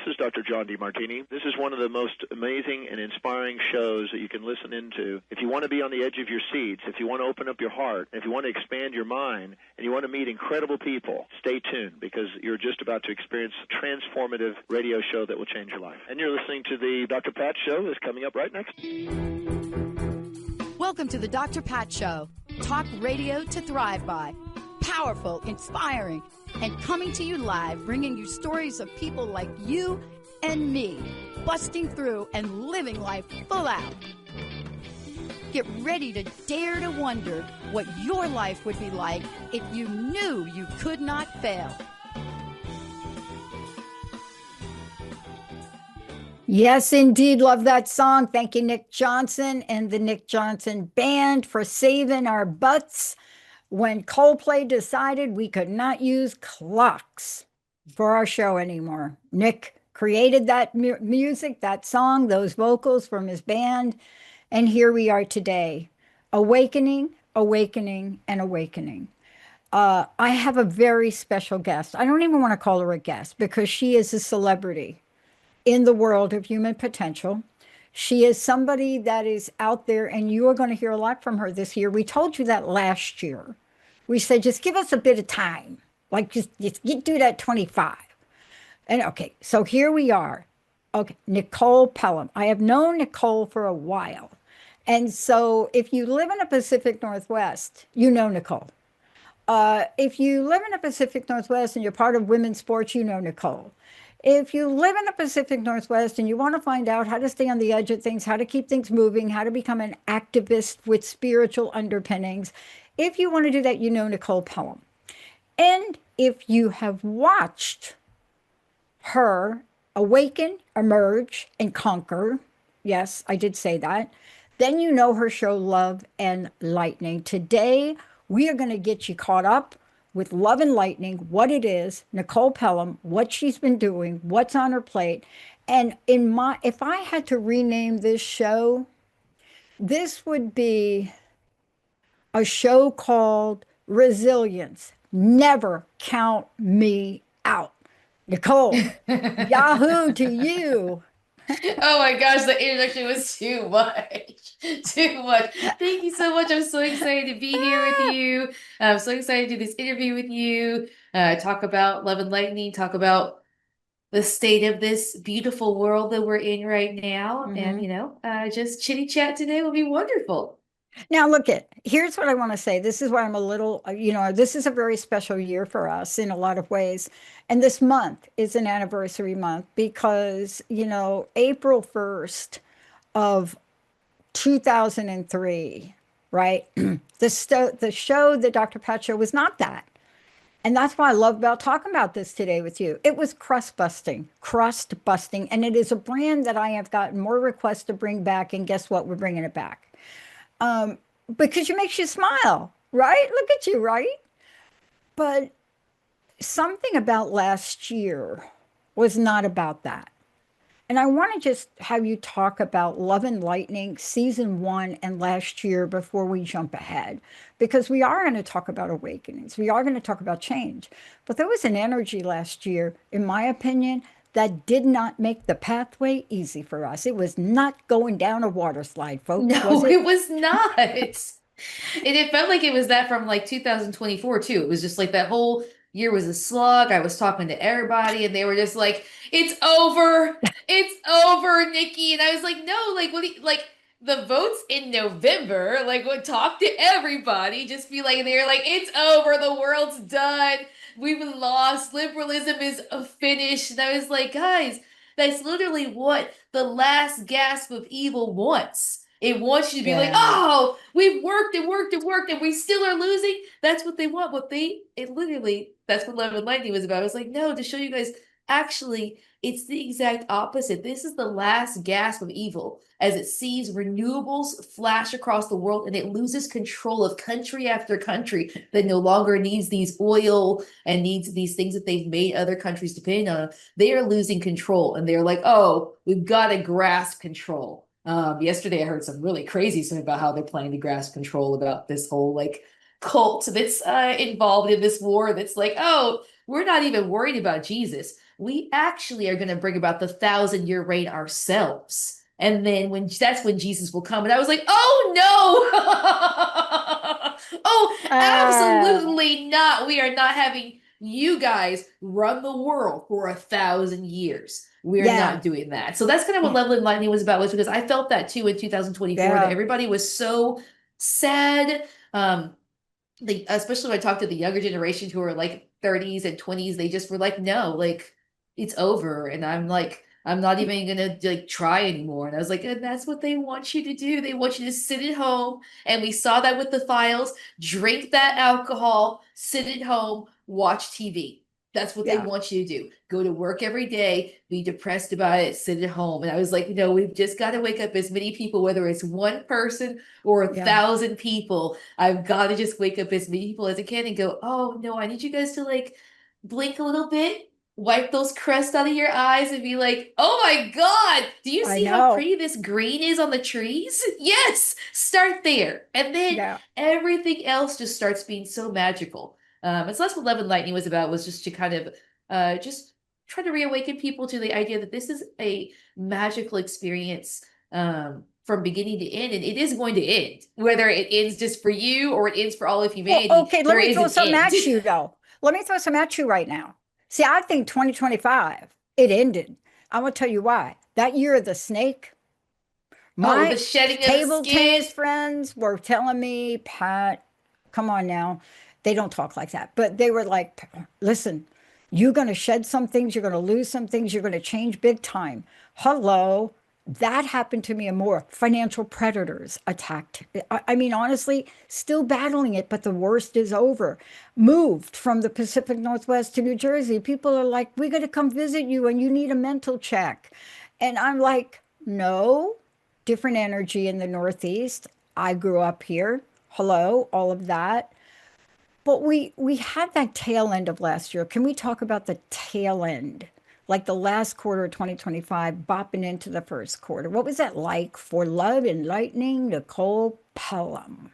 This is Dr. John DeMartini. This is one of the most amazing and inspiring shows that you can listen into. If you want to be on the edge of your seats, if you want to open up your heart, if you want to expand your mind, and you want to meet incredible people, stay tuned because you're just about to experience a transformative radio show that will change your life. And you're listening to the Dr. Pat Show that's coming up right next. Welcome to the Dr. Pat Show. Talk radio to thrive by. Powerful, inspiring, and coming to you live, bringing you stories of people like you and me, busting through and living life full out. Get ready to dare to wonder what your life would be like if you knew you could not fail. Yes, indeed. Love that song. Thank you, Nick Johnson and the Nick Johnson Band for saving our butts when Coldplay decided we could not use clocks for our show anymore. Nick created that music, that song, those vocals from his band, and here we are today. Awakening, awakening, and awakening. I have a very special guest. I don't even want to call her a guest because she is a celebrity in the world of human potential. She is somebody that is out there, and you are going to hear a lot from her this year. We told you that last year. We said, just give us a bit of time. Like, just do that 25. And okay, so here we are. Okay, Nicole Pelham. I have known Nicole for a while. And so if you live in the Pacific Northwest, you know Nicole. If you live in the Pacific Northwest and you're part of women's sports, you know Nicole. If you live in the Pacific Northwest and you want to find out how to stay on the edge of things, how to keep things moving, how to become an activist with spiritual underpinnings, if you want to do that, you know Nicole Pelham. And if you have watched her awaken, emerge, and conquer, yes, I did say that, then you know her show Love and Lightning. Today, we are going to get you caught up with Love and Lightning, what it is, Nicole Pelham, what she's been doing, what's on her plate. And if I had to rename this show, this would be a show called Resilience. Never count me out. Nicole, Yahoo to you. Oh my gosh, the introduction was too much. Too much. Thank you so much. I'm so excited to be here with you. I'm so excited to do this interview with you. Talk about Love and Lightning, talk about the state of this beautiful world that we're in right now. Mm-hmm. And, just chitty chat today will be wonderful. Now, here's what I want to say. This is why I'm a little, this is a very special year for us in a lot of ways. And this month is an anniversary month because, April 1st of 2003, right? The show, the Dr. Pat Show, was not that. And that's why I love about talking about this today with you. It was crust busting. And it is a brand that I have gotten more requests to bring back. And guess what? We're bringing it back. Because it makes you smile, right? Look at you, right? But something about last year was not about that. And I want to just have you talk about Love and Lightning season 1 and last year before we jump ahead, because we are going to talk about awakenings. We are going to talk about change. But there was an energy last year, in my opinion, that did not make the pathway easy for us. It was not going down a water slide, folks. No, it was not. And it felt like it was that from like 2024 too. It was just like that whole year was a slug. I was talking to everybody and they were just like, it's over. It's over, Nikki. And I was like, no, like, what do you, like, the votes in November, like, would talk to everybody, just be like, and they're like, it's over. The world's done. We've lost. Liberalism is finished. And I was like, guys, that's literally what the last gasp of evil wants. It wants you to be like, oh, we've worked and worked and worked and we still are losing. That's what they want. That's what Love and Lightning was about. I was like, no, to show you guys, actually, it's the exact opposite. This is the last gasp of evil as it sees renewables flash across the world and it loses control of country after country that no longer needs these oil and needs these things that they've made other countries depend on. They are losing control and they're like, oh, we've got to grasp control. Yesterday I heard some really crazy stuff about how they're planning to grasp control about this whole like cult that's involved in this war that's like, oh, we're not even worried about Jesus. we actually are going to bring about the 1,000-year reign ourselves. And then that's when Jesus will come. And I was like, oh no. Oh, Uh, absolutely not. We are not having you guys run the world for 1,000 years. We're yeah, not doing that. So that's kind of what yeah, Love and Lightning was about, was because I felt that too in 2024, that yeah, everybody was so sad. Especially when I talked to the younger generation who are like 30s and 20s, they just were like, no, like it's over. And I'm like, I'm not even gonna like try anymore. And I was like, and that's what they want you to do. They want you to sit at home. And we saw that with the files, drink that alcohol, sit at home, watch TV. That's what they yeah, want you to do. Go to work every day, be depressed about it, sit at home. And I was like, no, we've just got to wake up as many people, whether it's one person or a yeah. 1,000 people. I've got to just wake up as many people as I can and go, oh no, I need you guys to like blink a little bit, wipe those crusts out of your eyes, and be like, oh my God, do you I see how know. pretty this green is on the trees? Yes, start there. And then Yeah, everything else just starts being so magical. And so that's what Love and Lightning was about, was just to kind of just try to reawaken people to the idea that this is a magical experience, from beginning to end, and it is going to end. Whether it ends just for you or it ends for all of well, humanity, okay, let there me is throw an something end. at you though. Let me throw some at you right now. See, I think 2025, it ended. I'm gonna tell you why. That year of the snake, Oh, the my shedding of the table skin. tennis friends were telling me, Pat, come on now. They don't talk like that, but they were like, listen, you're going to shed some things, you're going to lose some things, you're going to change big time. Hello. That happened to me and more. Financial predators attacked. I mean, honestly, still battling it, but the worst is over. Moved from the Pacific Northwest to New Jersey. People are like, we're going to come visit you and you need a mental check. And I'm like, no, different energy in the Northeast. I grew up here. Hello, all of that. But we had that tail end of last year. Can we talk about the tail end? Like the last quarter of 2025, bopping into the first quarter. What was that like for Love and Lightning, Nicole Pelham?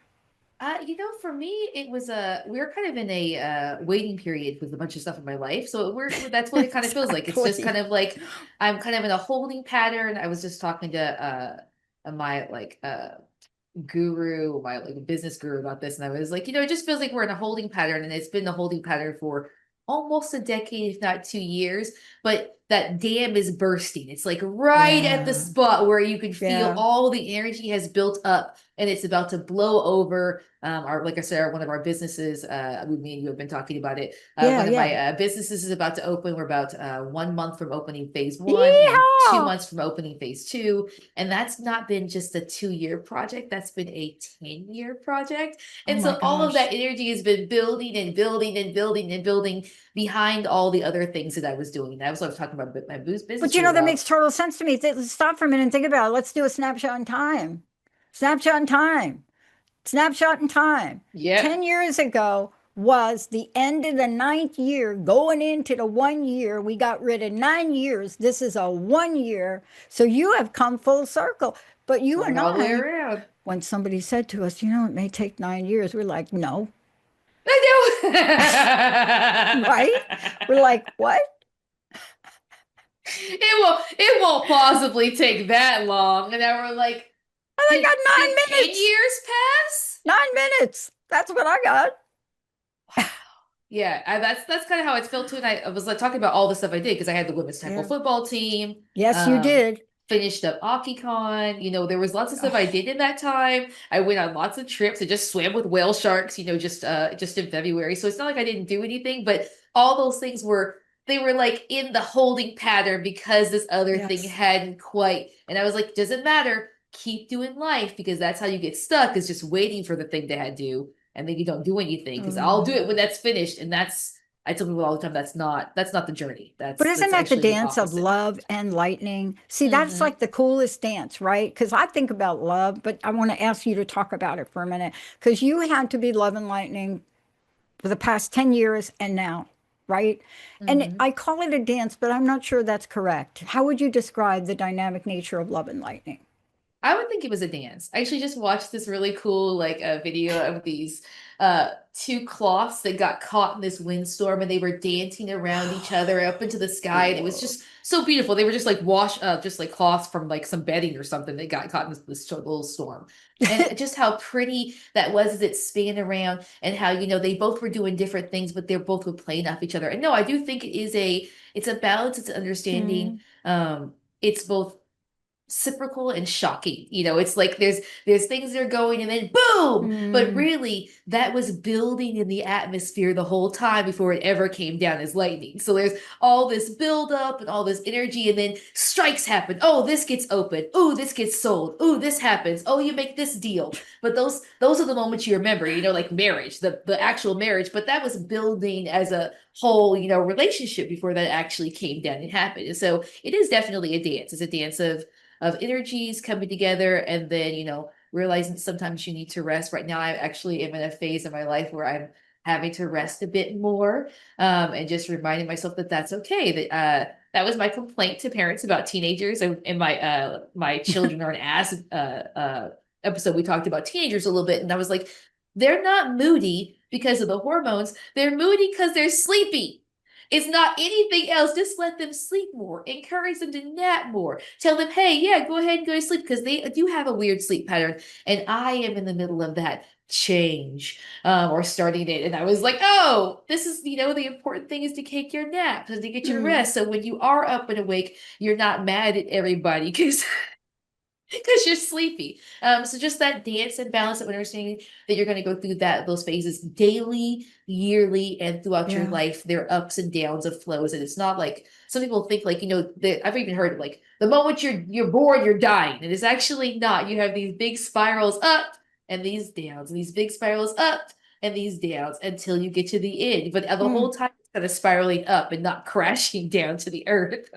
For me, it was we're kind of in a waiting period with a bunch of stuff in my life. So that's what it kind of feels like. It's just kind Exactly. of like I'm kind of in a holding pattern. I was just talking to my like guru, my like business guru about this, and I was like, it just feels like we're in a holding pattern, and it's been a holding pattern for almost a decade, if not 2 years. But that dam is bursting. It's like right at the Yeah. spot where you can feel Yeah. all the energy has built up, and it's about to blow over. Like I said, one of our businesses, me and you have been talking about it. Yeah. One of Yeah. my businesses is about to open. We're about 1 month from opening phase one, and Yeehaw! 2 months from opening phase two. And that's not been just a 2 year project, that's been a 10-year project. Oh And my so all of that gosh. energy has been building and building and building and building behind all the other things that I was doing. That was what I was talking about my business But you group know, that about. makes total sense to me. Let's stop for a minute and think about it. Let's do a snapshot in time. Snapshot in time. Snapshot in time. Yep. 10 years ago was the end of the ninth year, going into the 1 year. We got rid of 9 years. This is a 1 year. So you have come full circle. But you Brought it and all the way I, around. when somebody said to us, it may take 9 years, we're like, no, right? I We're like, what? it won't possibly take that long. And then we're like, I did got did 10 9 minutes. years pass? 9 minutes. That's what I got. Yeah, that's kind of how it felt too. And I was like talking about all the stuff I did because I had the women's tackle Yeah. football team, Yes, you um, did. finished up AkiCon. There was lots of stuff I did in that time. I went on lots of trips. I just swam with whale sharks, just in February. So it's not like I didn't do anything, but all those things they were like in the holding pattern because this other thing Yes. hadn't quite. And I was like, doesn't matter. Keep doing life because that's how you get stuck, is just waiting for the thing to do, and then you don't do anything because I'll do Mm. it when that's finished. And I tell people all the time, that's not the journey. But That's isn't that's that the actually the dance of opposite. love and lightning? See, that's Hmm. like the coolest dance, right? Because I think about love, but I want to ask you to talk about it for a minute. Because you had to be love and lightning for the past 10 years and now, right? And Hmm. I call it a dance, but I'm not sure that's correct. How would you describe the dynamic nature of love and lightning? I would think it was a dance. I actually just watched this really cool like video of these two cloths that got caught in this windstorm and they were dancing around each other up into the sky and it was Whoa. just so beautiful. They were just like just like cloths from like some bedding or something that got caught in this little storm. And just how pretty that was as it span around and how, they both were doing different things, but they're both were playing off each other. And no, I do think it's a balance, it's an understanding. Mm, It's both reciprocal and shocking. It's like there's things that are going and then boom, but mm, really that was building in the atmosphere the whole time before it ever came down as lightning. So there's all this build up and all this energy and then strikes happen. Oh, this gets open. Oh, this gets sold. Oh, this happens. Oh, you make this deal. But those are the moments you remember, like marriage, the actual marriage, but that was building as a whole, relationship before that actually came down and happened. And so it is definitely a dance. It's a dance of energies coming together and then realizing sometimes you need to rest. Right now I actually am in a phase of my life where I'm having to rest a bit more, and just reminding myself that that's okay. That was my complaint to parents about teenagers and my children are an ass episode. We talked about teenagers a little bit and I was like, they're not moody because of the hormones, they're moody because they're sleepy. It's not anything else. Just let them sleep more. Encourage them to nap more. Tell them, hey, yeah, go ahead and go to sleep because they do have a weird sleep pattern. And I am in the middle of that change, or starting it. And I was like, oh, this is, the important thing is to take your naps and to get your mm, rest. So when you are up and awake, you're not mad at everybody because because you're sleepy. So just that dance and balance of understanding that you're going to go through those phases daily, yearly, and throughout your yeah. life. There are ups and downs of flows, and it's not like some people think like that. I've even heard of like the moment you're born, you're dying, and it's actually not. You have these big spirals up and these downs, and these big spirals up and these downs until you get to the end. But the Mm. whole time it's kind of spiraling up and not crashing down to the earth.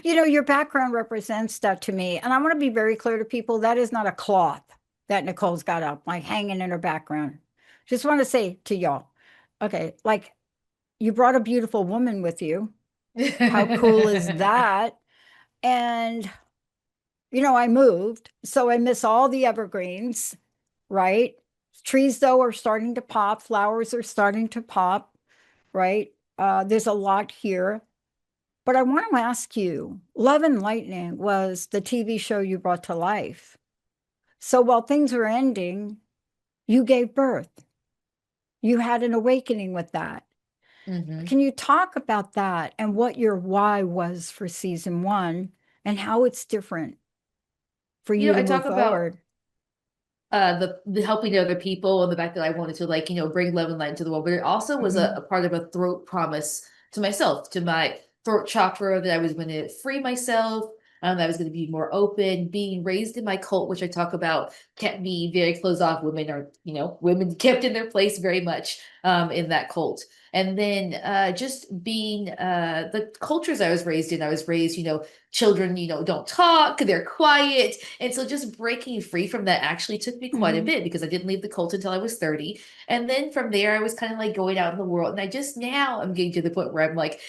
Your background represents that to me. And I want to be very clear to people that is not a cloth that Nicole's got up, like hanging in her background. Just want to say to y'all, okay, like you brought a beautiful woman with you. How cool is that? And, I moved, so I miss all the evergreens, right? Trees, though, are starting to pop, flowers are starting to pop, right? There's a lot here. But I want to ask you, Love and Lightning was the TV show you brought to life. So while things were ending, you gave birth. You had an awakening with that. Hmm. Can you talk about that and what your why was for season one and how it's different for you to I move talk about forward? the helping other people and the fact that I wanted to like bring love and light into the world, but it also was a Mhm. part of a throat promise to myself, to my throat chakra, that I was going to free myself, that I was going to be more open. Being raised in my cult, which I talk about, kept me very closed off. Women kept in their place very much in that cult. And then just being the cultures I was raised in, I was raised, children, don't talk, they're quiet. And so just breaking free from that actually took me quite a Mhm. bit because I didn't leave the cult until I was 30. And then from there, I was kind of like going out in the world. And I just now I'm getting to the point where I'm like,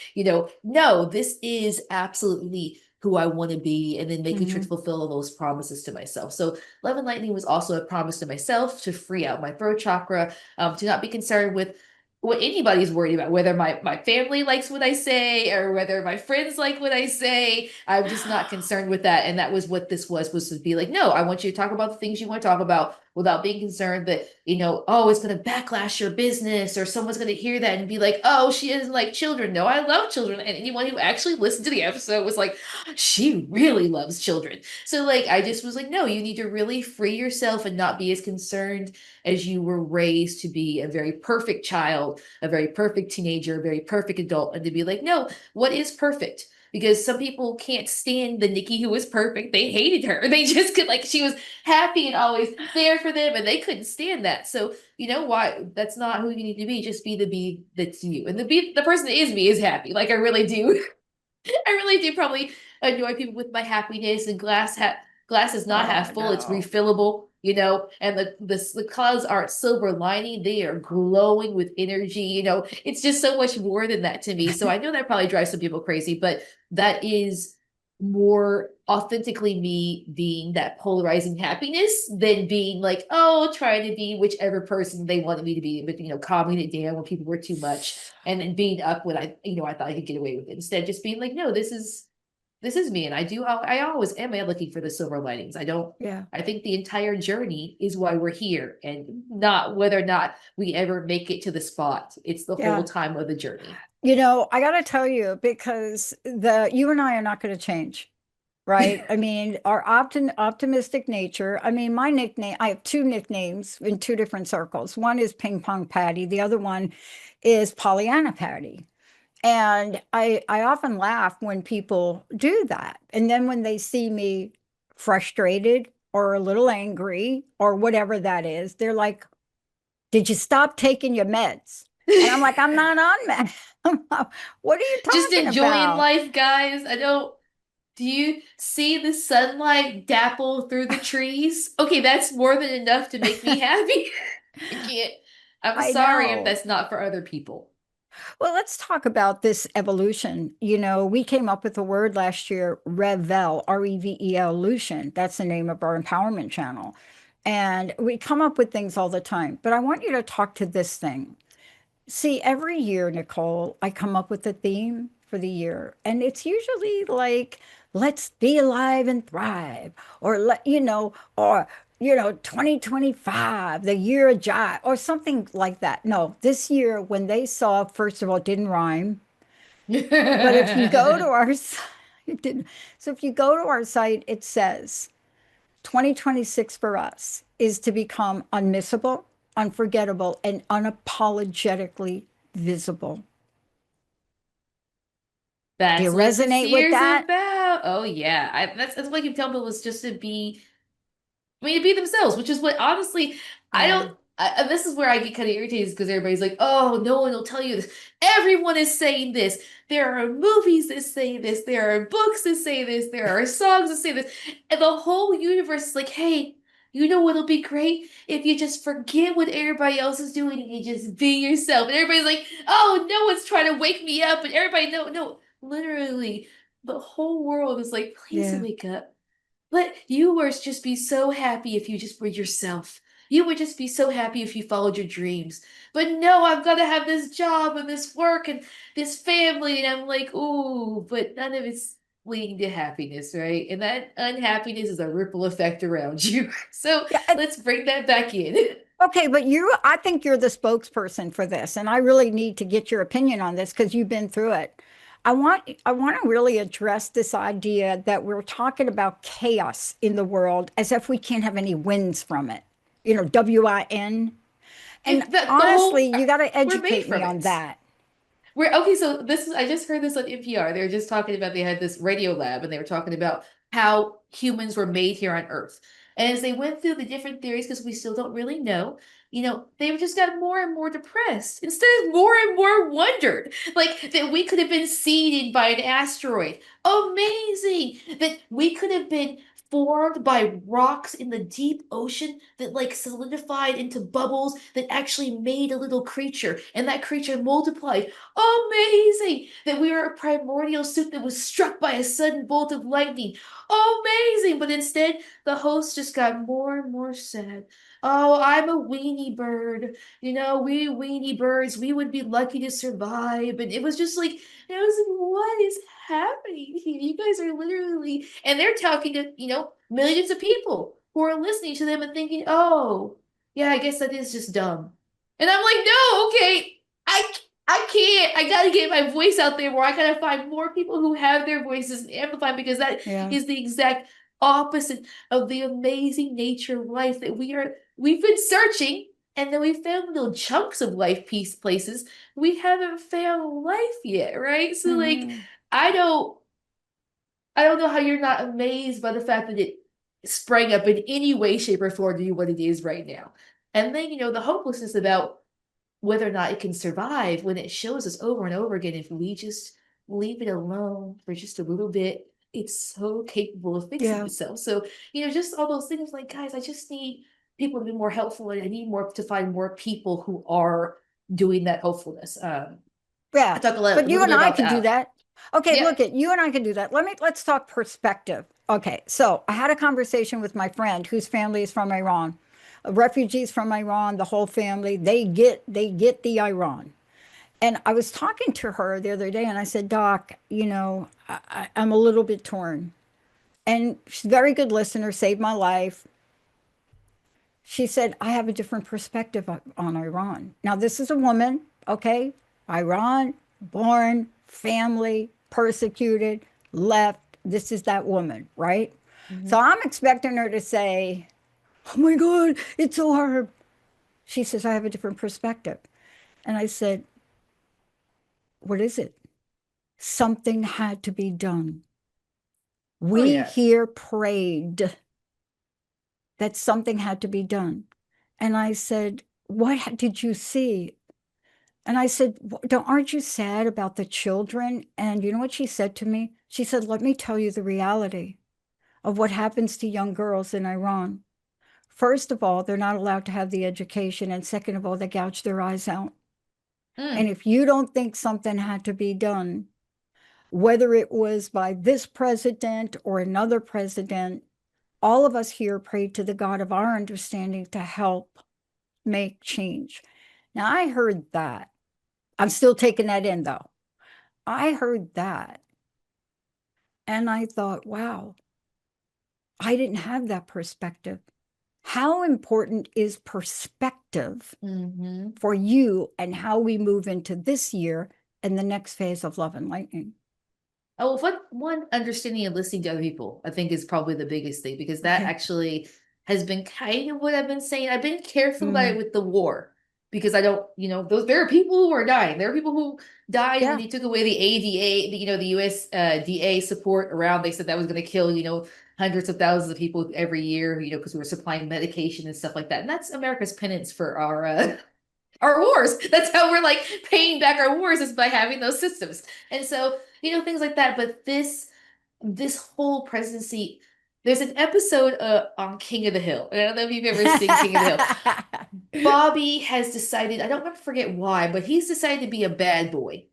no, this is absolutely who I want to be, and then making sure to Mhm. fulfill all those promises to myself. So Love and Lightning was also a promise to myself to free out my throat chakra, to not be concerned with what anybody's worried about, whether my family likes what I say or whether my friends like what I say. I'm just not concerned with that. And that was what this was to be like, no, I want you to talk about the things you want to talk about without being concerned that, oh, it's going to backlash your business or someone's going to hear that and be like, oh, she doesn't like children. No, I love children. And anyone who actually listened to the episode was like, she really loves children. So like, I just was like, no, you need to really free yourself and not be as concerned as you were raised to be a very perfect child, a very perfect teenager, a very perfect adult, and to be like, no, what is perfect? Because some people can't stand the Nikki who was perfect. They hated her. They just could like she was happy and always there for them, and they couldn't stand that. So you know why? That's not who you need to be. Just be the be that's you, and the person that is me is happy. Like I really do. I really do probably annoy people with my happiness, and glass is not Oh, half full, it's no. refillable, and the clouds aren't silver lining, they are glowing with energy, it's just so much more than that to me. So I know that probably drives some people crazy, but that is more authentically me being that polarizing happiness than being like, oh, trying to be whichever person they wanted me to be, but calming it down when people were too much, and then being up when I thought I could get away with it. Instead, just being like, no, this is me, and I always am looking for the silver linings. Yeah. I think the entire journey is why we're here, and not whether or not we ever make it to the spot. It's the whole Yeah. time of the journey. I got to tell you, because you and I are not going to change, right? I mean, our optimistic nature. I mean, my nickname, I have two nicknames in two different circles. One is Ping Pong Patty. The other one is Pollyanna Patty. And I often laugh when people do that. And then when they see me frustrated or a little angry or whatever that is, they're like, did you stop taking your meds? And I'm like, I'm not on meds. What are you Just talking enjoying about? life, guys. I don't Do you see the sunlight dapple through the trees? Okay, that's more than enough to make me happy. I can't. I'm I sorry if know. that's not for other people. Well, let's talk about this evolution. We came up with a word last year, Revel, Revel, Lution. That's the name of our empowerment channel. And we come up with things all the time. But I want you to talk to this thing. See, every year, Nicole, I come up with a theme for the year. And it's usually like, let's be alive and thrive, or 2025, the year of jive, or something like that. No, this year, when they saw, first of all, it didn't rhyme. But if you go to our site, it didn't. So if you go to our site, it says 2026 for us is to become unmissable, unforgettable, and unapologetically visible. Do you That's what this resonate with year's that? about. Oh yeah, that's what I keep telling people is just to be. I mean, to be themselves, which is what honestly I Yeah. don't. And this is where I get kind of irritated because everybody's like, "Oh, no one will tell you this." Everyone is saying this. There are movies that say this. There are books that say this. There are songs that say this, and the whole universe is like, "Hey, you know what'll be great if you just forget what everybody else is doing and you just be yourself." And everybody's like, "Oh, no one's trying to wake me up," and everybody, no, no, literally, the whole world is like, "Please Yeah. wake up." But you would just be so happy if you just were yourself. You would just be so happy if you followed your dreams. But no, I've got to have this job and this work and this family. And I'm like, ooh, but none of it's leading to happiness, right? And that unhappiness is a ripple effect around you. So Yeah. let's bring that back in. Okay, but I think you're the spokesperson for this, and I really need to get your opinion on this because you've been through it. I want to really address this idea that we're talking about chaos in the world as if we can't have any wins from it. WIN. And It, the honestly, whole, you got to we're made educate me from on it. that. We're okay. So this is, I just heard this on NPR. They were just talking about, they had this radio lab and they were talking about how humans were made here on Earth. And as they went through the different theories, because we still don't really know, they just got more and more depressed instead of more and more wondered. Like that we could have been seeded by an asteroid. Amazing. That we could have been formed by rocks in the deep ocean that like solidified into bubbles that actually made a little creature, and that creature multiplied. Amazing that we were a primordial soup that was struck by a sudden bolt of lightning. Amazing. But instead, the host just got more and more sad. Oh, I'm a weenie bird. We weenie birds, we would be lucky to survive. And it was just like, it was like, what is happening here? You guys are literally, and they're talking to, millions of people who are listening to them and thinking, oh, yeah, I guess that is just dumb. And I'm like, no, okay, I I can't. I gotta get my voice out there more. I gotta find more people who have their voices and amplify because that Yeah. is the exact opposite of the amazing nature of life that we've been searching, and then we found little chunks of life piece places. We haven't found life yet, right? So like Mhm. I don't I don't know how you're not amazed by the fact that it sprang up in any way, shape, or form to be what it is right now. And then, the hopelessness about whether or not it can survive when it shows us over and over again, if we just leave it alone for just a little bit, it's so capable of fixing Yeah. itself. So, just all those things like, guys, I just need people to be more helpful, and I need more to find more people who are doing that hopefulness. I Yeah. talk a But you little and bit I about could do that. that. Okay, Yeah. look at you and I can do that. Let's talk perspective. Okay, so I had a conversation with my friend whose family is from Iran. Refugees from Iran, the whole family, they get the Iran. And I was talking to her the other day and I said, Doc, I'm a little bit torn. And she's a very good listener, saved my life. She said, I have a different perspective on Iran. Now, this is a woman, okay? Iran, born, family, persecuted, left. This is that woman, right? Hmm. So I'm expecting her to say, oh my God, it's so hard. She says, I have a different perspective. And I said, what is it? Something had to be done. Oh We yeah. here prayed that something had to be done. And I said, what did you see? And I said, aren't you sad about the children? And you know what she said to me? She said, let me tell you the reality of what happens to young girls in Iran. First of all, they're not allowed to have the education. And second of all, they gouge their eyes out. And Mm. if you don't think something had to be done, whether it was by this president or another president, all of us here prayed to the God of our understanding to help make change. Now, I heard that. I'm still taking that in though. I heard that and I thought, wow, I didn't have that perspective. How important is perspective Hmm. for you and how we move into this year and the next phase of love and lightning? Oh, well, one understanding and listening to other people, I think, is probably the biggest thing because that Okay. actually has been kind of what I've been saying. I've been careful about it Mm, with the war because I don't, there are people who are dying. There are people who died when yeah. they took away the ADA, the US DA support around. They said that was going to kill, hundreds of thousands of people every year, because we were supplying medication and stuff like that. And that's America's penance for our wars. That's how we're like paying back our wars is by having those systems. And so, things like that. But this whole presidency, there's an episode on King of the Hill. And I don't know if you've ever seen King of the Hill. Bobby has decided, I don't forget why, but he's decided to be a bad boy.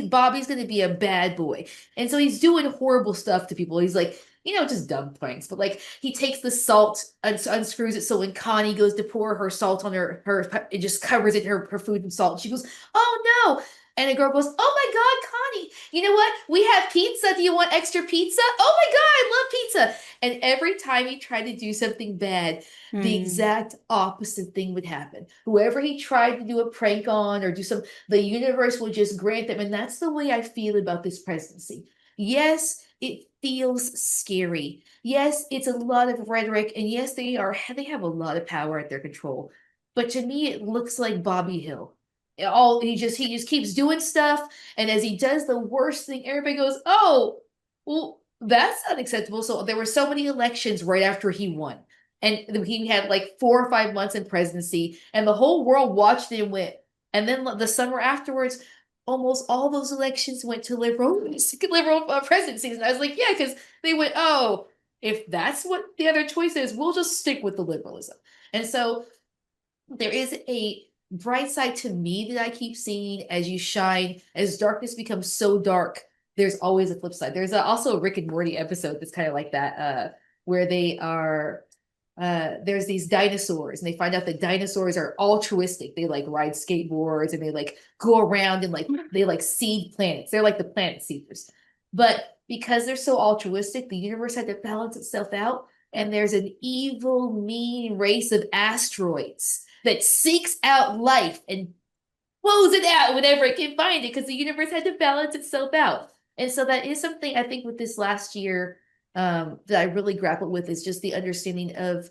Bobby's gonna be a bad boy. And so he's doing horrible stuff to people. He's like, just dumb pranks, but like he takes the salt, unscrews it so when Connie goes to pour her salt on her it just covers it her food in salt. She goes, oh no. And the girl goes, oh my God, Connie, you know what? We have pizza. Do you want extra pizza? Oh my God, I love pizza. And every time he tried to do something bad, the Hmm. exact opposite thing would happen. Whoever he tried to do a prank on or do the universe would just grant them. And that's the way I feel about this presidency. Yes, it feels scary. Yes, it's a lot of rhetoric. And yes, they have a lot of power at their control. But to me, it looks like Bobby Hill. He just keeps doing stuff. And as he does the worst thing, everybody goes, oh, well, that's unacceptable. So there were so many elections right after he won and he had like 4 or 5 months in presidency, and the whole world watched it and went. And then the summer afterwards, almost all those elections went to liberal presidencies, and I was like, yeah, because they went, oh, if that's what the other choice is, we'll just stick with the liberalism. And so there is a bright side to me that I keep seeing as you shine, as darkness becomes so dark. There's always a flip side. There's also a Rick and Morty episode that's kind of like that, where they are there's these dinosaurs and they find out that dinosaurs are altruistic. They like ride skateboards and they like go around and like they like seed planets. They're like the planet seeders. But because they're so altruistic, the universe had to balance itself out. And there's an evil, mean race of asteroids that seeks out life and blows it out whenever it can find it because the universe had to balance itself out. And so that is something I think with this last year that I really grappled with is just the understanding of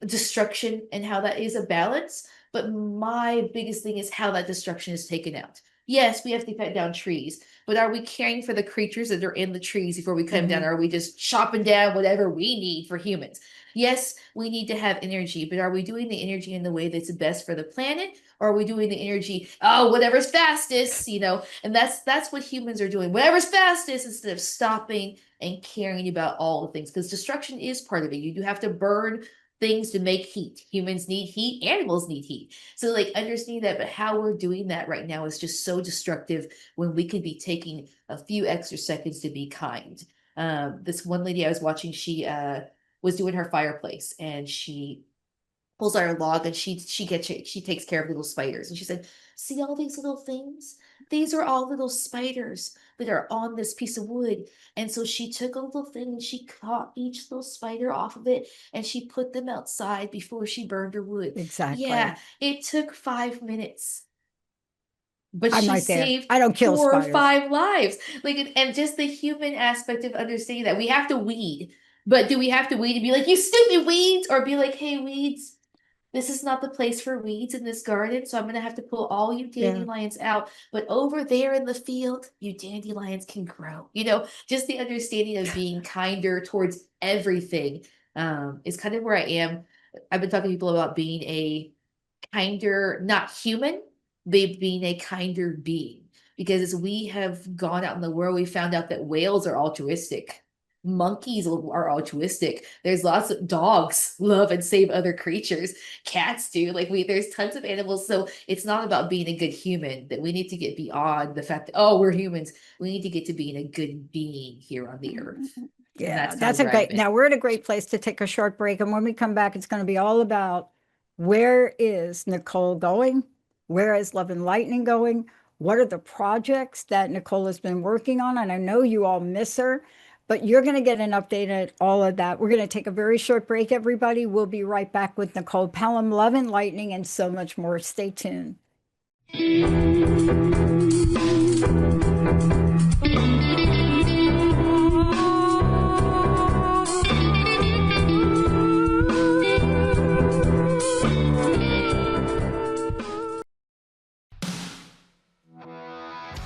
destruction and how that is a balance. But my biggest thing is how that destruction is taken out. Yes, we have to cut down trees, but are we caring for the creatures that are in the trees before we cut them down? Hmm. Or are we just chopping down whatever we need for humans? Yes, we need to have energy, but are we doing the energy in the way that's best for the planet? Or are we doing the energy, oh, whatever's fastest, And that's what humans are doing. Whatever's fastest instead of stopping and caring about all the things. Because destruction is part of it. You do have to burn things to make heat. Humans need heat, animals need heat. So like understanding that, but how we're doing that right now is just so destructive when we could be taking a few extra seconds to be kind. This one lady I was watching, she was doing her fireplace and she pulls out her log and she takes care of little spiders. And she said, "See all these little things? These are all little spiders that are on this piece of wood." And so she took a little thing and she caught each little spider off of it and she put them outside before she burned her wood. Exactly. Yeah, it took 5 minutes, but I'm she right there. saved I don't kill 4 or 5 lives. Like, and just the human aspect of understanding that we have to weed. But do we have to weed and be like, "You stupid weeds," or be like, "Hey, weeds, this is not the place for weeds in this garden, so I'm gonna have to pull all you dandelions out. But over there in the field, you dandelions can grow." Just the understanding of being kinder towards everything is kind of where I am. I've been talking to people about being a kinder, not human, but being a kinder being. Because as we have gone out in the world, we found out that whales are altruistic. Monkeys are altruistic. There's lots of dogs love and save other creatures. Cats do. There's tons of animals. So it's not about being a good human, that we need to get beyond the fact that, oh, we're humans. We need to get to being a good being here on the earth. Yeah, that's a great. Now we're at a great place to take a short break. And when we come back, it's going to be all about where is Nicole going? Where is Love and Lightning going? What are the projects that Nicole has been working on? And I know you all miss her, but you're going to get an update on all of that. We're going to take a very short break, everybody. We'll be right back with Nicole Pelham, Love and Lightning, and so much more. Stay tuned.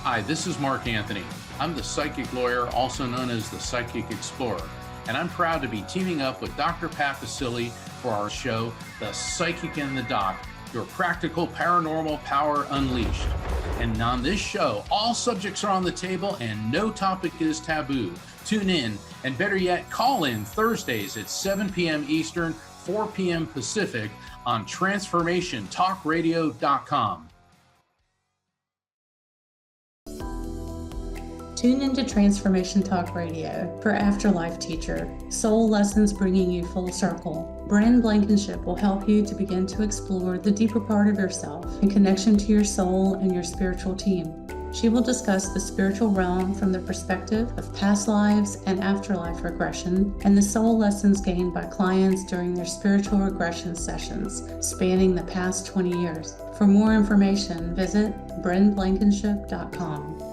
Hi, this is Mark Anthony. I'm the psychic lawyer, also known as the Psychic Explorer, and I'm proud to be teaming up with Dr. Pat Baccili for our show, The Psychic and the Doc, your practical paranormal power unleashed. And on this show, all subjects are on the table and no topic is taboo. Tune in, and better yet, call in Thursdays at 7 p.m. Eastern, 4 p.m. Pacific on TransformationTalkRadio.com. Tune into Transformation Talk Radio for Afterlife Teacher, Soul Lessons bringing you full circle. Bryn Blankenship will help you to begin to explore the deeper part of yourself in connection to your soul and your spiritual team. She will discuss the spiritual realm from the perspective of past lives and afterlife regression and the soul lessons gained by clients during their spiritual regression sessions spanning the past 20 years. For more information, visit brynblankenship.com.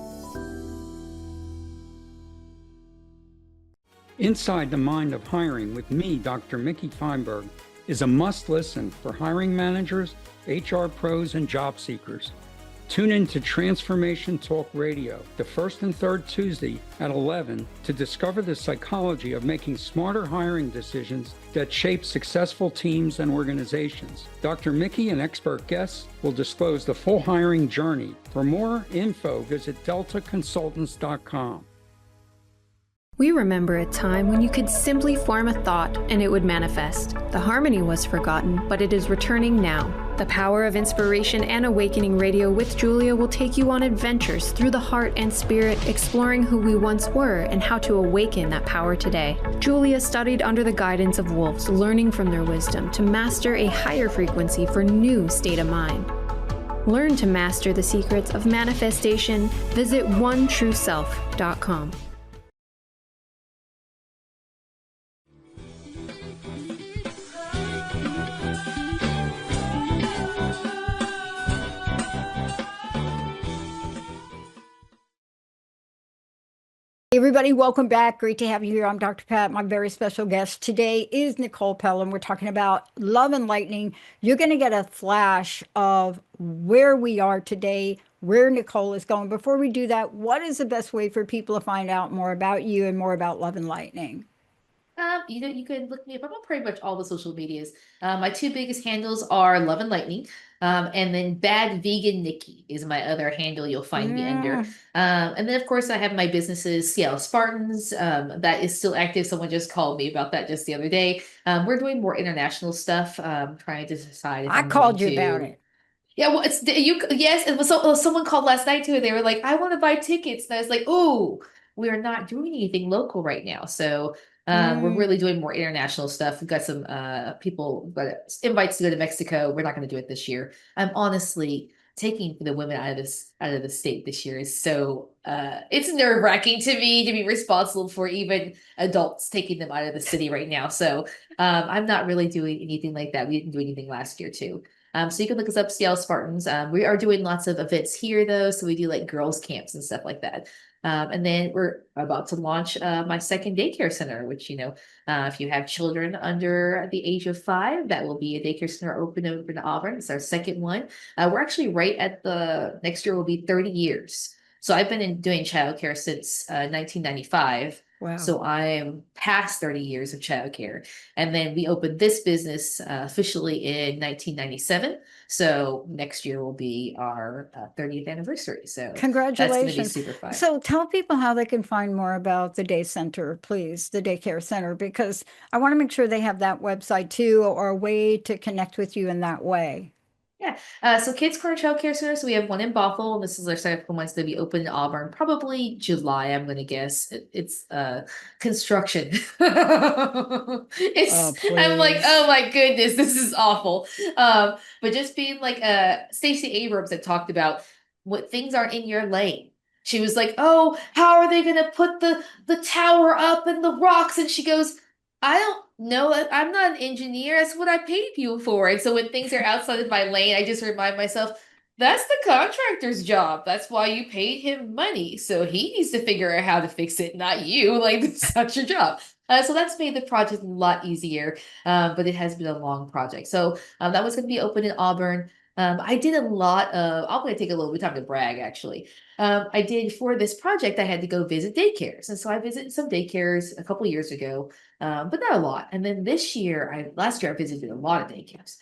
Inside the Mind of Hiring with me, Dr. Mickey Feinberg, is a must-listen for hiring managers, HR pros, and job seekers. Tune in to Transformation Talk Radio, the first and third Tuesday at 11 to discover the psychology of making smarter hiring decisions that shape successful teams and organizations. Dr. Mickey and expert guests will disclose the full hiring journey. For more info, visit deltaconsultants.com. We remember a time when you could simply form a thought and it would manifest. The harmony was forgotten, but it is returning now. The Power of Inspiration and Awakening Radio with Julia will take you on adventures through the heart and spirit, exploring who we once were and how to awaken that power today. Julia studied under the guidance of wolves, learning from their wisdom to master a higher frequency for new state of mind. Learn to master the secrets of manifestation. Visit OneTrueSelf.com. Hey everybody, welcome back. Great to have you here. I'm Dr. Pat. My very special guest today is Nicole Pelham. We're talking about Love and Lightning. You're going to get a flash of where we are today, where Nicole is going. Before we do that, what is the best way for people to find out more about you and more about Love and Lightning? You can look me up. I'm on pretty much all the social medias. My two biggest handles are Love and Lightning, and then Bad Vegan Nikki is my other handle you'll find me under. Mm. And then of course I have my businesses, Seattle Spartans, that is still active. Someone just called me about that just the other day. We're doing more international stuff. Trying to decide if I I'm going called you about to. it. Yeah, well, it's you. Yes, and someone called last night too. And they were like, "I want to buy tickets," and I was like, "Oh, we are not doing anything local right now." So we're Mm. really doing more international stuff. We've got some people, but invites to go to Mexico. We're not going to do it this year. I'm honestly taking the women out of the state this year is so it's nerve-wracking to me to be responsible for even adults taking them out of the city right now. So I'm not really doing anything like that. We didn't do anything last year too. So you can look us up, Seattle Spartans. We are doing lots of events here though. So we do like girls camps and stuff like that. And then we're about to launch my second daycare center, which, if you have children under the age of 5, that will be a daycare center open in Auburn. It's our second one. We're actually right at next year will be 30 years. So I've been doing childcare since 1995. Wow. So I'm past 30 years of childcare. And then we opened this business officially in 1997. So next year will be our 30th anniversary. So that's going to be Congratulations. super fun. So tell people how they can find more about the day center, please, the daycare center, because I want to make sure they have that website too, or a way to connect with you in that way. Yeah. So Kids Corner Child Care Center. So we have one in Bothell, and this is our second one to be open in Auburn, probably July, I'm going to guess. It's construction. Oh, I'm like, please. oh my goodness, this is awful. But just being like Stacey Abrams that talked about what things aren't in your lane. She was like, oh, how are they gonna put the tower up and the rocks? And she goes, I don't know. I'm not an engineer. That's what I paid you for. And so when things are outside of my lane, I just remind myself, that's the contractor's job. That's why you paid him money. So he needs to figure out how to fix it, not you. Like, it's not your job. So that's made the project a lot easier, but it has been a long project. So that was going to be open in Auburn. I did a lot of, I'm going to take a little bit of time to brag, actually. I did for this project, I had to go visit daycares. And so I visited some daycares a couple years ago, but not a lot. And then last year I visited a lot of daycares.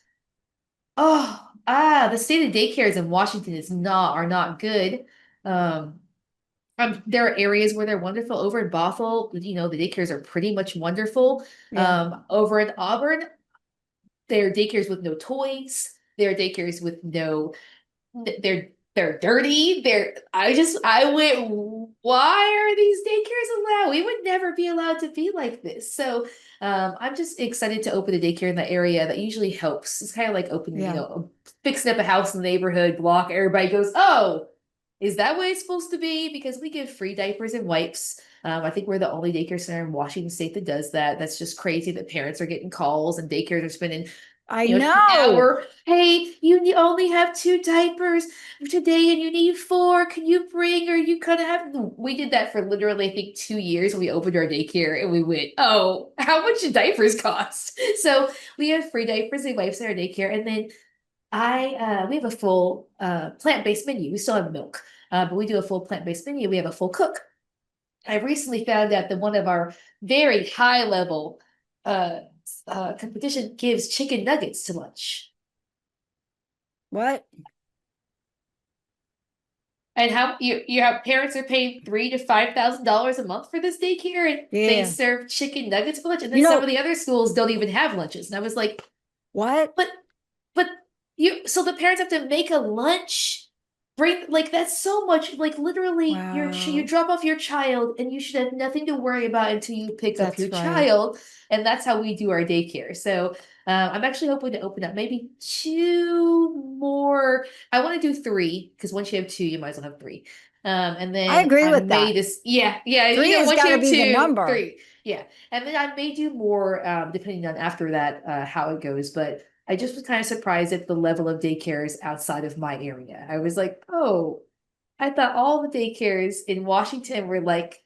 The state of daycares in Washington are not good. There are areas where they're wonderful. Over in Bothell, the daycares are pretty much wonderful. Yeah. Over in Auburn, there are daycares with no toys. There are daycares with they're dirty. I went, why are these daycares allowed? We would never be allowed to be like this. So I'm just excited to open a daycare in the area. That usually helps. It's kind of like opening, Yeah. fixing up a house in the neighborhood block. Everybody goes, oh, is that what it's supposed to be? Because we give free diapers and wipes. I think we're the only daycare center in Washington State that does that. That's just crazy that parents are getting calls and daycares are spending I an know. hour. Hey, only have 2 diapers today and you need 4. Can you bring, or you kind of have, we did that for literally, I think 2 years when we opened our daycare, and we went, oh, how much do diapers cost? So we have free diapers and wipes in our daycare. And then we have a full plant-based menu. We still have milk, but we do a full plant-based menu. We have a full cook. I recently found out that one of our very high level competition gives chicken nuggets to lunch. What? And how you have parents are paying $3,000 to $5,000 a month for this daycare, and they Yeah. serve chicken nuggets for lunch. And then some of the other schools don't even have lunches. And I was like, What? but so the parents have to make a lunch. That's so much, like literally Wow. you drop off your child and you should have nothing to worry about until you pick up That's your right. child. And that's how we do our daycare. So I'm actually hoping to open up maybe 2 more. I want to do 3 because once you have 2, you might as well have 3. And then I agree with that. Yeah. 3 has once you got to have be the 2, number. 3. Yeah. And then I may do more depending on after that how it goes. But I just was kind of surprised at the level of daycares outside of my area. I was like, oh, I thought all the daycares in Washington were like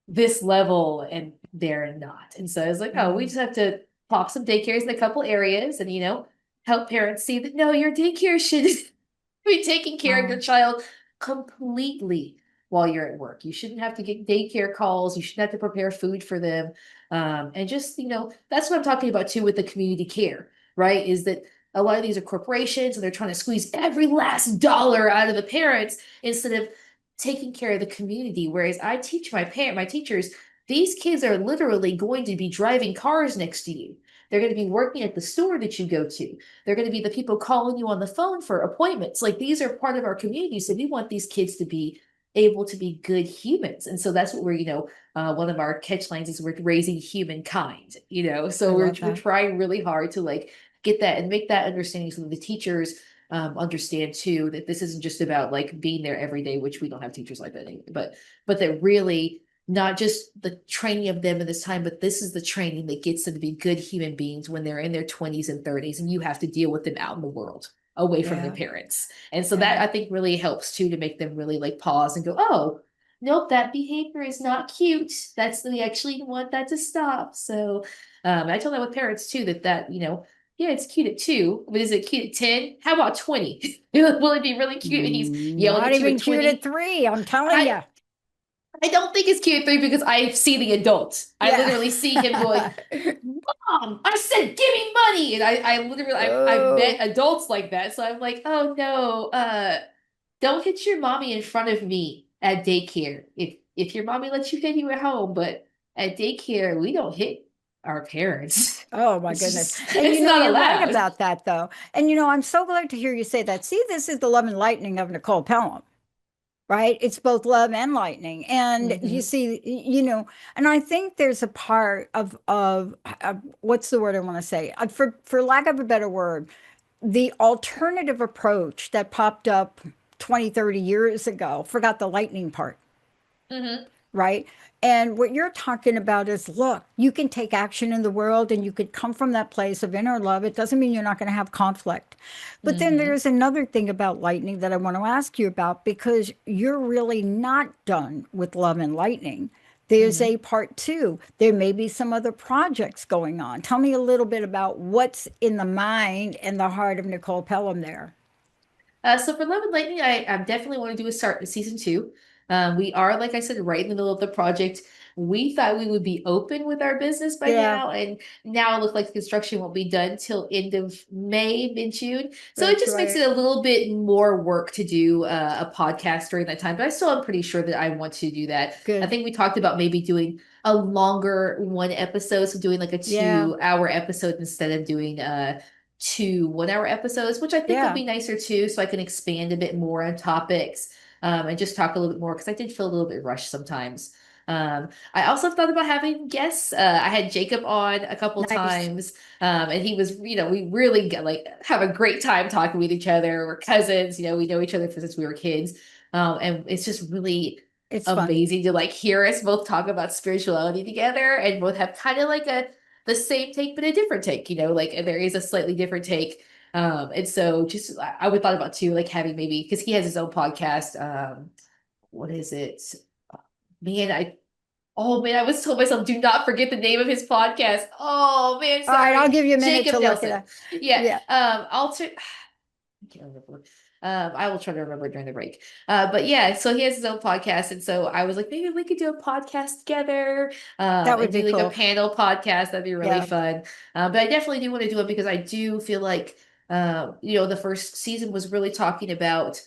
this level, and they're not. And so I was like, oh, we just have to pop some daycares in a couple areas and, help parents see that, no, your daycare should be taking care of your child completely while you're at work. You shouldn't have to get daycare calls. You shouldn't have to prepare food for them. And just, that's what I'm talking about too with the community care, right? Is that a lot of these are corporations and they're trying to squeeze every last dollar out of the parents instead of taking care of the community. Whereas I teach my teachers, these kids are literally going to be driving cars next to you. They're going to be working at the store that you go to. They're going to be the people calling you on the phone for appointments. Like, these are part of our community. So we want these kids to be able to be good humans. And so that's what we're, one of our catch lines is we're raising humankind, so we're trying really hard to like get that and make that understanding so that the teachers understand too, that this isn't just about like being there every day, which we don't have teachers like that anyway, but that really not just the training of them in this time, but this is the training that gets them to be good human beings when they're in their 20s and 30s, and you have to deal with them out in the world away from their parents. And so that I think really helps too, to make them really like pause and go, oh, nope, that behavior is not cute. We actually want that to stop. So I tell that with parents too, that, yeah, it's cute at 2, but is it cute at 10? How about 20? Will it be really cute? And he's yelling Not at you even at 20? cute at 3, I'm telling you. I don't think it's cute at 3 because I see the adult. I literally see him going, Mom, I said, give me money. And I literally, I've met adults like that. So I'm like, oh no, don't hit your mommy in front of me at daycare. If your mommy lets you hit you at home, but at daycare, we don't hit our parents. Oh my goodness. And it's you're allowed. right about that though. And I'm so glad to hear you say that. See, this is the love and lightning of Nicole Pelham. Right? It's both love and lightning. And you see, and I think there's a part of what's the word I want to say? For lack of a better word, the alternative approach that popped up 20, 30 years ago, forgot the lightning part. Right? And what you're talking about is, look, you can take action in the world and you could come from that place of inner love. It doesn't mean you're not going to have conflict. But then there's another thing about lightning that I want to ask you about, because you're really not done with love and lightning. There's a part 2. There may be some other projects going on. Tell me a little bit about what's in the mind and the heart of Nicole Pelham there. So for Love and Lightning, I definitely want to do a start with season 2. We are, like I said, right in the middle of the project. We thought we would be open with our business by now, and now it looks like the construction won't be done till end of May, mid-June. So it just makes it a little bit more work to do a podcast during that time. But I still am pretty sure that I want to do that. I think we talked about maybe doing a longer one episode, so doing like a 2-hour episode instead of doing 2 1-hour episodes, which I think will be nicer too, so I can expand a bit more on topics. And just talk a little bit more, because I did feel a little bit rushed sometimes. I also thought about having guests. I had Jacob on a couple times, and he was, we really have a great time talking with each other. We're cousins, we know each other since we were kids, and it's just really amazing to hear us both talk about spirituality together, and both have kind of the same take but a different take. There is a slightly different take. And so just, I would thought about too, having maybe, because he has his own podcast. What is it? I was told myself, do not forget the name of his podcast. Oh man, sorry. All right, I'll give you a minute Jacob to look it up. Yeah. I can't remember. I will try to remember during the break. But yeah, so he has his own podcast. And so I was like, maybe we could do a podcast together. That would be do cool. A panel podcast. That'd be really fun. But I definitely do want to do it, because I do feel like, the first season was really talking about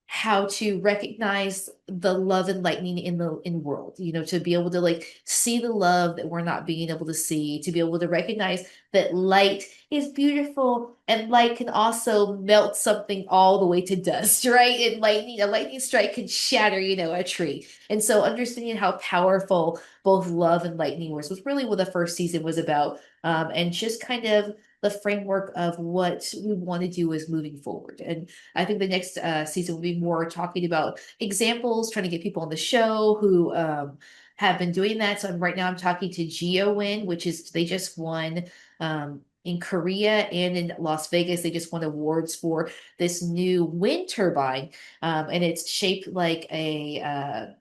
how to recognize the love and lightning in the world, to be able to see the love that we're not being able to see, to be able to recognize that light is beautiful, and light can also melt something all the way to dust, right? And a lightning strike can shatter, a tree. And so understanding how powerful both love and lightning was really what the first season was about. And just kind of the framework of what we want to do is moving forward. And I think the next season will be more talking about examples, trying to get people on the show who have been doing that. So right now I'm talking to GeoWin, which is, they just won in Korea and in Las Vegas. They just won awards for this new wind turbine. And it's shaped like a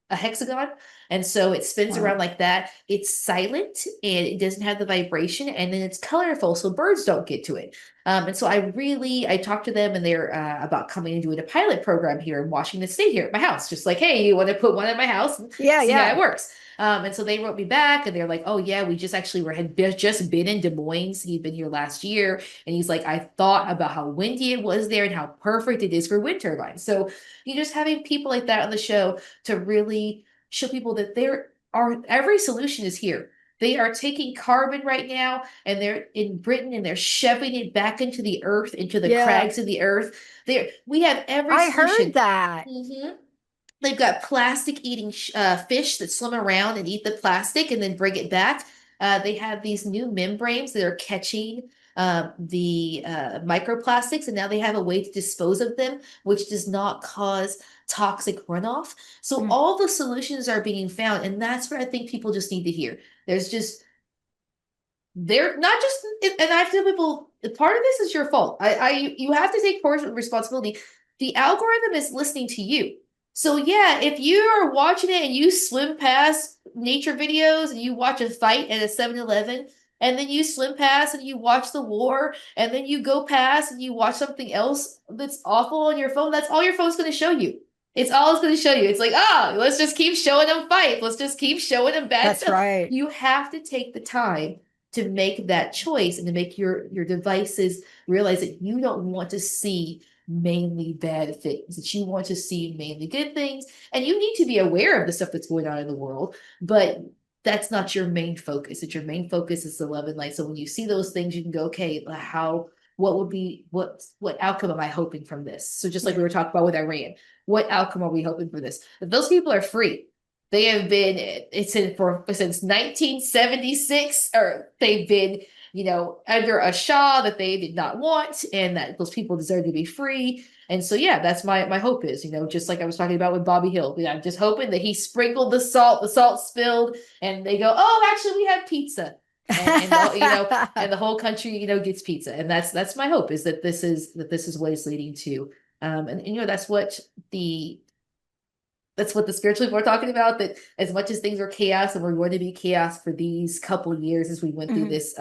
hexagon. And so it spins Wow. around like that. It's silent and it doesn't have the vibration, and then it's colorful, so birds don't get to it. And so I talked to them, and they're about coming and doing a pilot program here in Washington State here at my house. Just like, hey, you want to put one at my house and see how it works? And so they wrote me back, and they're like, oh yeah, we just actually had just been in Des Moines. He'd been here last year, and he's like, I thought about how windy it was there and how perfect it is for wind turbines. So you just having people like that on the show to really show people that every solution is here. They are taking carbon right now, and they're in Britain, and they're shoving it back into the earth, into the crags of the earth. We have every solution. I heard that. Mm-hmm. They've got plastic eating fish that swim around and eat the plastic and then bring it back. They have these new membranes that are catching the microplastics, and now they have a way to dispose of them, which does not cause toxic runoff. So all the solutions are being found, and that's where I think people just need to hear. They're not just, and I tell people, part of this is your fault. You have to take portion of responsibility. The algorithm is listening to you. So yeah, if you are watching it and you swim past nature videos and you watch a fight at a 7-Eleven, and then you swim past and you watch the war, and then you go past and you watch something else that's awful on your phone, that's all your phone's going to show you. It's all it's going to show you. It's like, let's just keep showing them fight. Let's just keep showing them bad stuff. That's right. You have to take the time to make that choice and to make your devices realize that you don't want to see mainly bad things, that you want to see mainly good things. And you need to be aware of the stuff that's going on in the world, but that's not your main focus. That your main focus is the love and light. So when you see those things, you can go, okay, what outcome am I hoping from this? So just like we were talking about with Iran, what outcome are we hoping for this? If those people are free, they have been, since 1976, or they've been, under a Shah that they did not want, and that those people deserve to be free. And so, yeah, that's my hope is, just like I was talking about with Bobby Hill. I'm just hoping that he sprinkled the salt spilled, and they go, oh, actually, we have pizza. And and the whole country, gets pizza. And that's my hope, is that this is what it's leading to. That's what the spiritual people are talking about, that as much as things are chaos, and we're going to be chaos for these couple of years as we went through this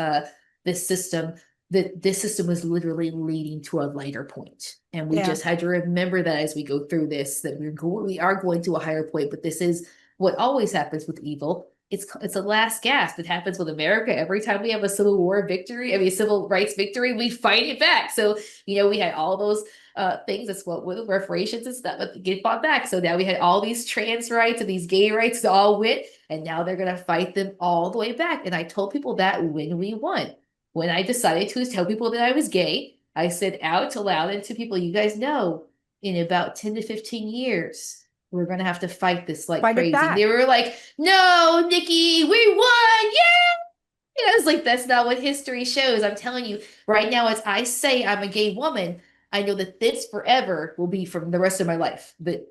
system, that this system was literally leading to a lighter point. And we just had to remember that as we go through this, that we are going to a higher point. But this is what always happens with evil. It's a last gasp. It happens with America every time we have a civil rights victory, we fight it back. So, we had all those things. That's what with reparations and stuff, but get fought back. So now we had all these trans rights and these gay rights that all went, and now they're going to fight them all the way back. And I told people that when we won, when I decided to tell people that I was gay, I said out loud and to people, you guys know, in about 10 to 15 years, we're going to have to fight this like crazy. They were like, no, Nikki, we won. Yeah. I was like, that's not what history shows. I'm telling you right now, as I say, I'm a gay woman, I know that this forever will be from the rest of my life, that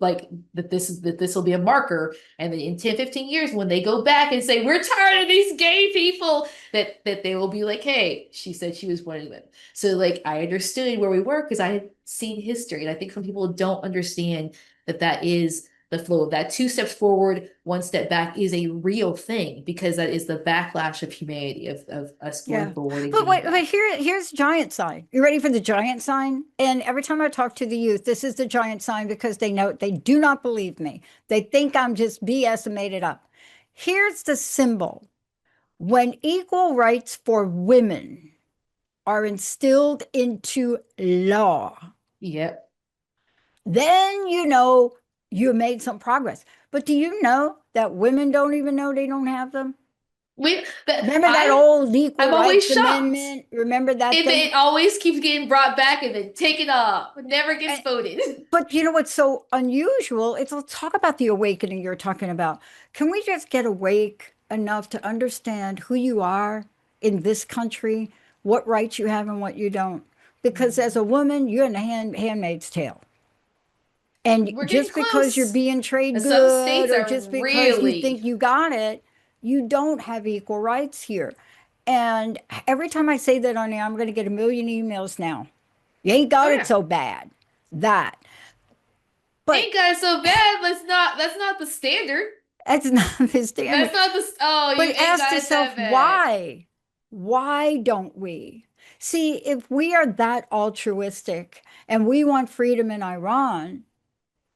this will be a marker. And then in 10, 15 years, when they go back and say, we're tired of these gay people, that they will be like, hey, she said she was one of them. So I understood where we were because I had seen history. And I think some people don't understand that is the flow of that. 2 steps forward, 1 step back is a real thing, because that is the backlash of humanity, of us going forward. But here's giant sign. You ready for the giant sign? And every time I talk to the youth, this is the giant sign, because they do not believe me. They think I'm just BS and made it up. Here's the symbol. When equal rights for women are instilled into law, then you made some progress. But do you know that women don't even know they don't have them? Remember that old equal rights amendment? Remember that thing? It always keeps getting brought back and then taken off. It never gets voted. But you know what's so unusual? Let's talk about the awakening you're talking about. Can we just get awake enough to understand who you are in this country, what rights you have and what you don't? Because as a woman, you're in the handmaid's tale. And just because you're being treated good, or just because you think you got it, you don't have equal rights here. And every time I say that on air, I'm going to get a million emails now. You ain't got it so bad. But ain't got it so bad. That's not the standard. That's not the standard. That's not the. Oh, you But ain't ask got it yourself, that bad. why? Why don't we? See, if we are that altruistic and we want freedom in Iran,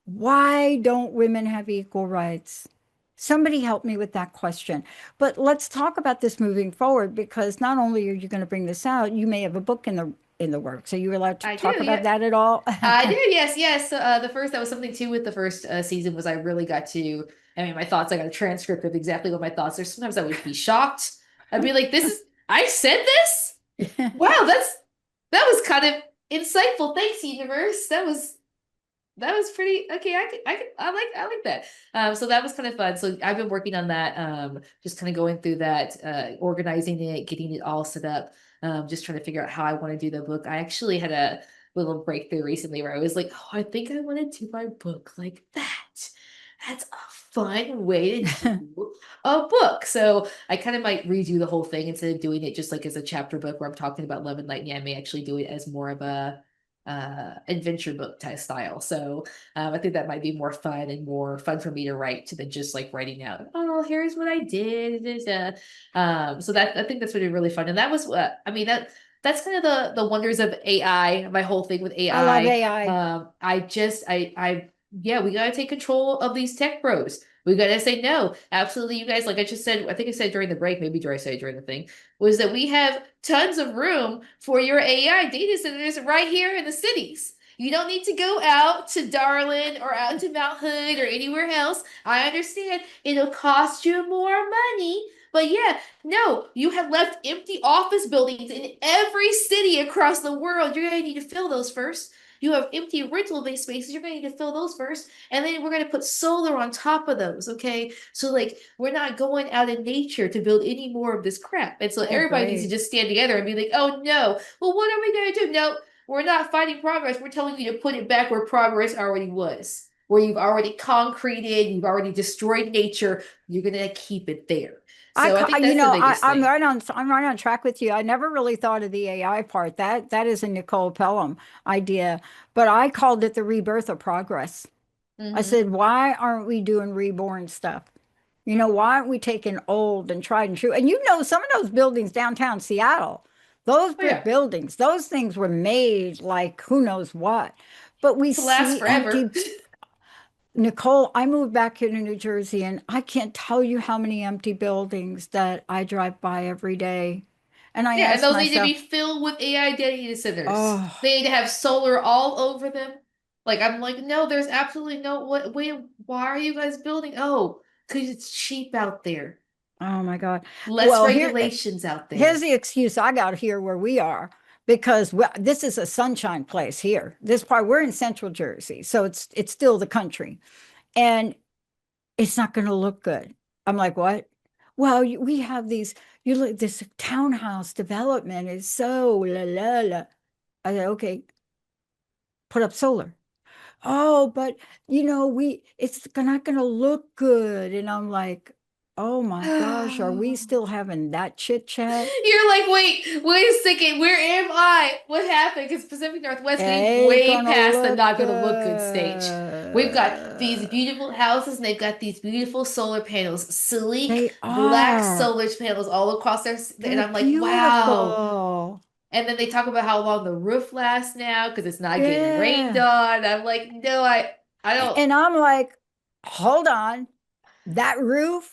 why don't women have equal rights? Somebody help me with that question. But let's talk about this moving forward, because not only are you going to bring this out, you may have a book in the works. Are you allowed to I do, talk about yeah. that at all? I do, yes, yes. So, the first, that was something too with the first season was I really got to, I mean, my thoughts, I got a transcript of exactly what my thoughts are. Sometimes I would be shocked. I'd be like, I said this? Wow, that was kind of insightful. Thanks, universe. That was pretty okay. I like that. So that was kind of fun. So I've been working on that. Just kind of going through that, organizing it, getting it all set up. Just trying to figure out how I want to do the book. I actually had a little breakthrough recently where I was like, oh, I think I want to do my book like that. That's a fun way to do a book. So I kind of might redo the whole thing instead of doing it just like as a chapter book where I'm talking about love and light. Yeah, I may actually do it as more of a adventure book type style. So I think that might be more fun and more fun for me to write than just like writing out, oh, here's what I did. So that I think that's really, really fun. And that was what I mean, that's kind of the wonders of AI, my whole thing with AI. I love AI. I yeah, we gotta take control of these tech bros. We gotta say no. Absolutely, you guys, like I just said, I think I said during the break, maybe did I say during the thing, was that we have tons of room for your AI data centers right here in the cities. You don't need to go out to Darlin or out to Mount Hood or anywhere else. I understand it'll cost you more money, but yeah, no, you have left empty office buildings in every city across the world. You're going to need to fill those first. You have empty rental-based spaces. You're going to need to fill those first. And then we're going to put solar on top of those, okay? So, like, we're not going out in nature to build any more of this crap. And so I everybody needs to agree. just stand together and be like, oh, no. Well, what are we going to do? No, we're not fighting progress. We're telling you to put it back where progress already was, where you've already concreted, you've already destroyed nature. You're going to keep it there. So I think You that's the know, biggest I'm thing. I'm right on track with you. I never really thought of the AI part. That is a Nicole Pelham idea, but I called it the rebirth of progress. I Mm-hmm. said, why aren't we doing reborn stuff? You know, why aren't we taking old and tried and true? And you know, some of those buildings downtown Seattle, those Oh, brick yeah. buildings, those things were made like who knows what. But we To last see forever. empty. Nicole, I moved back here to New Jersey, and I can't tell you how many empty buildings that I drive by every day. And I Yeah, and ask those need to be myself, filled with AI data centers. oh, They need to have solar all over them. Like I'm like, no, there's absolutely no what wait, why are you guys building? Oh, because it's cheap out there. oh my God. Less Well, regulations out here's there. the excuse I got here where we are, because this is a sunshine place here. This part, we're in Central Jersey, so it's still the country, and it's not going to look good. I'm like, what? Well, we have these. You look, this townhouse development is so la la la. I said, okay, put up solar. Oh, but you know, it's not going to look good. And I'm like, oh my gosh, are we still having that chit chat? You're like, wait a second, where am I? What happened? Because Pacific Northwest, we've Ain't way gonna past the look not gonna look good stage. We've got these good. beautiful houses and they've got these beautiful solar panels, sleek They black are. solar panels all across their, and They're I'm like, wow. beautiful. And then they talk about how long the roof lasts now because it's not getting rained Yeah. on. I'm like, no, I don't. And I'm like, hold on, that roof,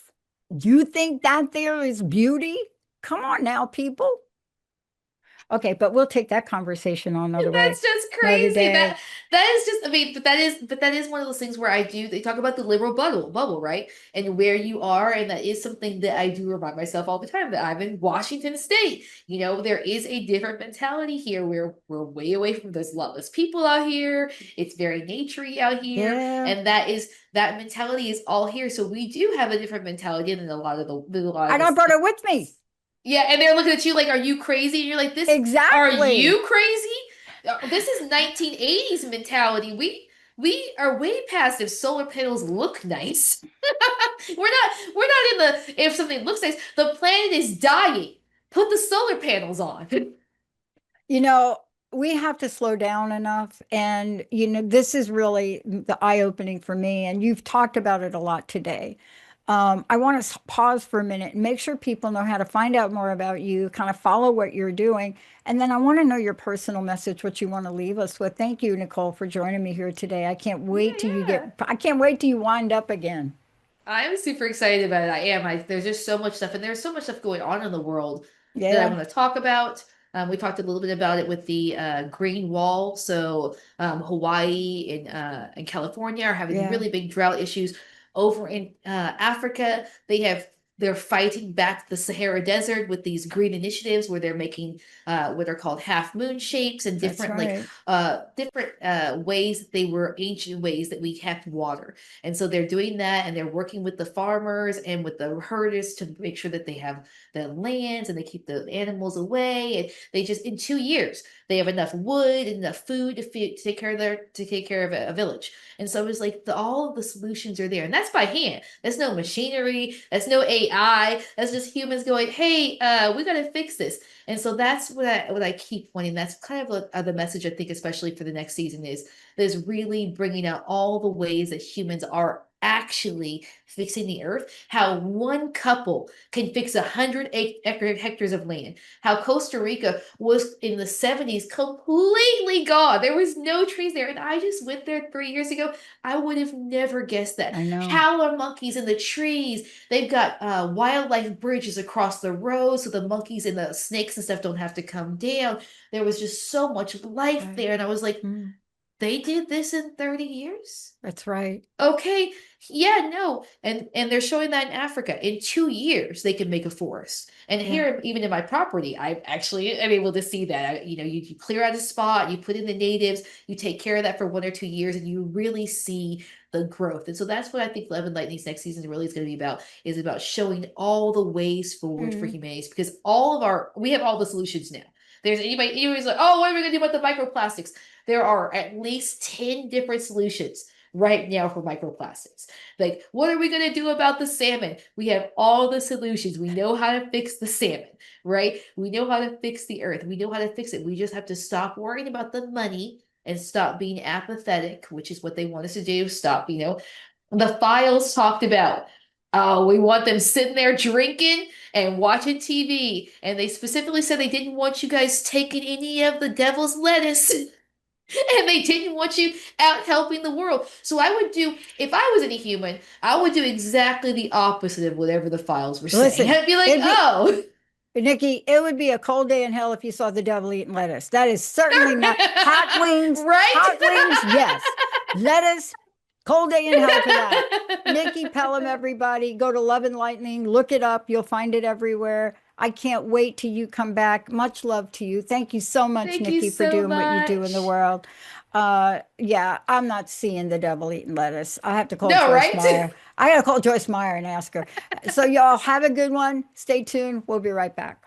you think that there is beauty? Come on now, people. Okay, but we'll take that conversation on another way, That's just another crazy. day. That is just I mean, but that is one of those things where I do they talk about the liberal bubble, right? And where you are, and that is something that I do remind myself all the time that I'm in Washington State. You know, there is a different mentality here where we're way away from there's a lot less people out here. It's very naturey out here. Yeah. And that mentality is all here. So we do have a different mentality than a lot of And I this. brought it with me. Yeah, and they're looking at you like, "Are you crazy?" And you're like, "This, are Exactly. you crazy? This is 1980s mentality. We are way past if solar panels look nice. We're not in the if something looks nice. The planet is dying. Put the solar panels on." You know, we have to slow down enough. And, you know, this is really the eye opening for me. And you've talked about it a lot today. I want to pause for a minute and make sure people know how to find out more about you, kind of follow what you're doing. And then I want to know your personal message, what you want to leave us with. Thank you, Nicole, for joining me here today. I can't wait till I can't wait till you wind up again. I'm super excited about it. I am. There's just so much stuff, and there's so much stuff going on in the world that I Yeah, want to talk about. We talked a little bit about it with the Green Wall. So Hawaii and California are having yeah, really big drought issues. Over in Africa, they're fighting back the Sahara Desert with these green initiatives where they're making what are called half moon shapes and that's different right. ways that they were ancient ways that we have water. And so they're doing that, and they're working with the farmers and with the herders to make sure that they have the lands and they keep the animals away. And they just in 2 years they have enough wood and enough food to take care of a village. And so it's like all of the solutions are there, and that's by hand. That's no machinery. That's no AI. That's just humans going, "Hey, we got to fix this." And so that's what I keep wanting. That's kind of the message I think, especially for the next season, is really bringing out all the ways that humans are actually fixing the earth. How one couple can fix 100 hectares of land. How Costa Rica was in the 70s completely gone. There was no trees there, and I just went there 3 years ago. I would have never guessed that. I know. Howler monkeys in the trees. They've got wildlife bridges across the road so the monkeys and the snakes and stuff don't have to come down. There was just so much life Right. there, and I was like, Mm, they did this in 30 years? that's right. Okay, yeah, no. And they're showing that in Africa. In 2 years, they can make a forest. And Yeah. here, even in my property, I'm able to see that. You clear out a spot, you put in the natives, you take care of that for 1 or 2 years, and you really see the growth. And so that's what I think Love and Lightning's next season really is going to be about, is about showing all the ways forward for Mm. humanity. Because we have all the solutions now. There's anybody's like, oh, what are we gonna do about the microplastics? There are at least 10 different solutions right now for microplastics. Like, what are we going to do about the salmon? We have all the solutions. We know how to fix the salmon, right? We know how to fix the earth. We know how to fix it. We just have to stop worrying about the money and stop being apathetic, which is what they want us to do. Stop, the files talked about. Oh, we want them sitting there drinking and watching TV. And they specifically said they didn't want you guys taking any of the devil's lettuce. And they didn't want you out helping the world. So if I was any human, I would do exactly the opposite of whatever the files were Listen, saying. I'd be like, it'd be- oh. Nikki, it would be a cold day in hell if you saw the devil eating lettuce. That is certainly not hot wings. Right? Hot wings, yes. Lettuce, cold day in hell for that. Nicole Pelham, everybody, go to Love and Lightning, look it up. You'll find it everywhere. I can't wait till you come back. Much love to you. Thank you so much, Thank you Nikki, for so doing what you do in the much. world. Yeah, I'm not seeing the devil eating lettuce. I have to call No, Joyce right? Meyer. I gotta call Joyce Meyer and ask her. So y'all have a good one. Stay tuned. We'll be right back.